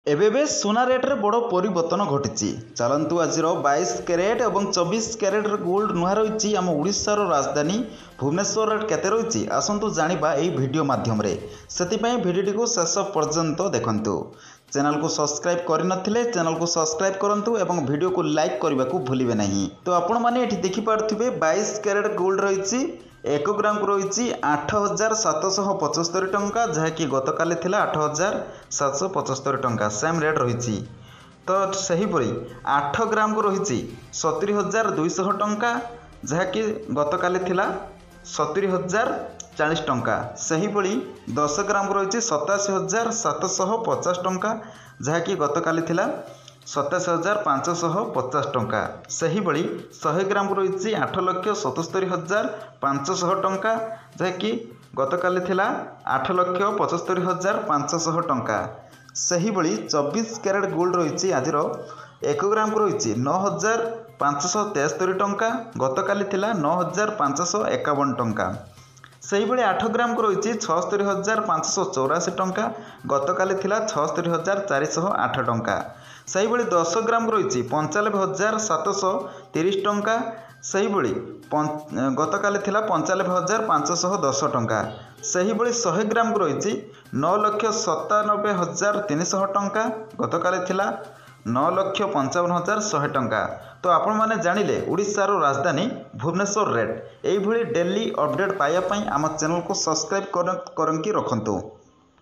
एबेबे सुना रेट्रे बड़ परिवर्तन घटी। चलतु आज 22 क्यारेट और 24 क्यारेट गोल्ड नुआ रही आम ओडिशार राजधानी भुवनेश्वर रेट केते रही आसतु जाना यही वीडियो माध्यम से भिडियो को शेष पर्यंत देखंतु। चैनल को सब्सक्राइब करनथिले चैनल को सब्सक्राइब करंतु एवं वीडियो को लाइक करने को भूलिबे नहीं। तो आपण माने एठी देखि पारथिबे 22 क्यारेट गोल्ड रही 1 ग्राम को रही 8,775 टंका, जहाँकि गतकाली थिला 8,775 टंका सेम रेट रही। तो सहीपरी 8 ग्राम को रही 70,200 टंका, जहाँकि गतकाली थिला 70,040 टंका। सहीपरी 10 ग्राम को रही 87,750 टंका, जहाँकि गतकाली थिला 27,550 टंका। सहीभଳି 100 ग्राम रही 8,77,500 टंका, जहाँकि गतकाली थिला 8,75,500 टंका। सहीभଳି 24 क्यारेट गोल्ड रही आज 1 ग्राम को रही 9,573 टंका, गतकाली थिला 9,551 टंका। सहीभଳି 8 ग्राम को रही 76,584 टंका, गतकाली थिला 76,408 टंका। सहीभଳି 10 ग्राम रही 95,730 टंका, सहीभଳି गतकाली थिला 95,510 टंका। सहीभଳି 100 ग्राम को रही 9,97,300 टंका, गतकाली थिला 9,55,100 टंका। तो आपण माने जानिले ओडिशार राजधानी भुवनेश्वर रेट। यही डेली अपडेट पाइबा आम चैनल को सब्सक्राइब करके रखंतु।